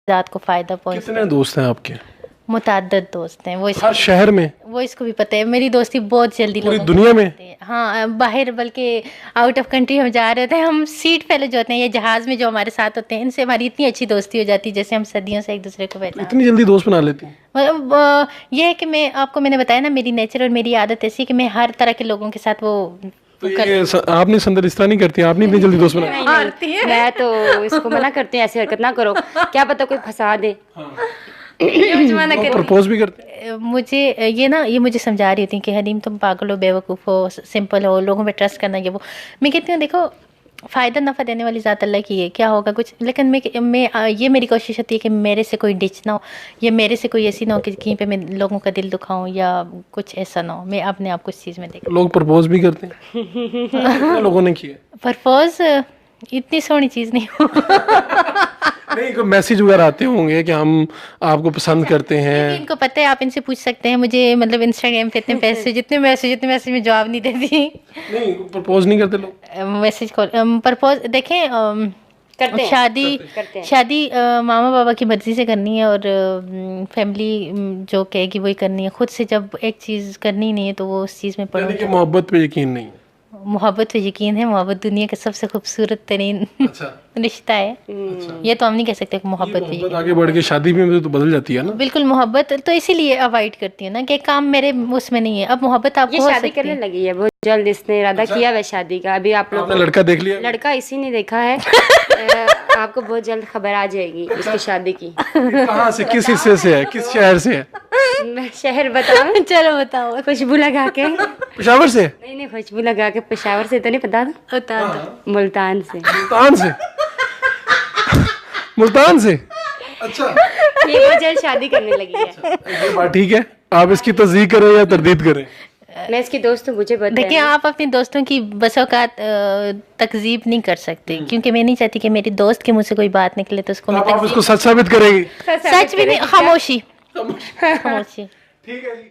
ज़ात को फ़ायदा पहुँचता कितने है। दोस्त हैं आपके? मुतअद्दिद दोस्त हैं, हर शहर में? वो इसको भी पता है। मेरी दोस्ती बहुत जल्दी पूरी लोगों दुनिया में? हाँ, बाहर बल्कि आउट ऑफ कंट्री हम जा रहे थे, हम सीट पहले जो होते हैं या जहाज़ में जो हमारे साथ होते हैं, इनसे हमारी इतनी अच्छी दोस्ती हो जाती है जैसे हम सदियों से एक दूसरे को पहचानते हैं। इतनी जल्दी दोस्त बना लेती हैं? मतलब ये है कि मैंने बताया ना, मेरी नेचर और मेरी आदत ऐसी है कि मैं हर तरह के लोगों के साथ तो ये आपने संदर इस तरह नहीं करती, आपने इतनी जल्दी दोस्त बना? मैं तो इसको मना करती हूँ, ऐसी हरकत ना करो, क्या पता कोई फंसा दे। प्रपोज भी करते? ये मुझे समझा रही होती कि हलीम तुम पागल हो, बेवकूफ़ हो, सिंपल हो, लोगों पे ट्रस्ट करना ये वो। मैं कहती हूँ देखो, फ़ायदा नफ़ा देने वाली ज़ात अल्लाह की है, क्या होगा कुछ, लेकिन ये मेरी कोशिश होती है कि मेरे से कोई डिच ना हो, या मेरे से कोई ऐसी ना हो कि कहीं पे मैं लोगों का दिल दुखाऊं या कुछ ऐसा ना हो। मैं अपने आप को इस चीज़ में देख। लोग प्रपोज भी करते हैं? कितने लोगों ने किया? प्रपोज इतनी सोहनी चीज़ नहीं हो। नहीं, कोई मैसेज वगैरह आते होंगे कि हम आपको पसंद करते हैं? इनको पता है, आप इनसे पूछ सकते हैं। मुझे मतलब इंस्टाग्राम पे इतने पैसे जितने मैसेज में जवाब नहीं देती। नहीं, प्रपोज नहीं करते लोग? मैसेज कॉल प्रपोज देखें, करते हैं, करते हैं। शादी मामा बाबा की मर्जी से करनी है, और फैमिली जो कहेगी वही करनी है। खुद से जब एक चीज़ करनी नहीं है तो वो उस चीज़ में पड़ो। यानी कि मोहब्बत पे यकीन नहीं है? मोहब्बत पे यकीन है। मोहब्बत दुनिया का सबसे खूबसूरत तरीन रिश्ता है। ये तो हम नहीं कह सकते कि मोहब्बत पे मोहब्बत आगे बढ़ के शादी में तो बदल जाती है ना? बिल्कुल, मोहब्बत तो इसीलिए अवॉइड करती हूँ ना कि काम मेरे उसमें नहीं है। अब मोहब्बत आपको हो शादी सकती करने लगी है बहुत जल्द, इसने इरादा किया है शादी का। अभी आप लोग आपने लड़का देख लिया? लड़का इसी ने देखा है। आपको बहुत जल्द खबर आ जाएगी इसकी शादी की। कहाँ से, किस हिस्से से है, किस शहर से है? मैं शहर बताऊं? चलो बताओ। खुशबू लगा के। पेशावर से? नहीं, खुशबू लगा के। पेशावर से तो नहीं, बता दो। बता दो। मुल्तान से। मुल्तान से? मुल्तान से? अच्छा, ये बहुत जल्द शादी करने लगी है। ये बात ठीक है। आप इसकी तस्दीक करें या तरदीद करें? मैं इसकी दोस्त हूँ, मुझे बताया। देखिए, आप अपने दोस्तों की बस औकात तकजीब नहीं कर सकते, क्योंकि मैं नहीं चाहती कि मेरी दोस्त के मुंह से कोई बात निकले तो उसको मैं आप उसको सच साबित करेंगी? सच भी नहीं, खामोशी। ठीक है जी।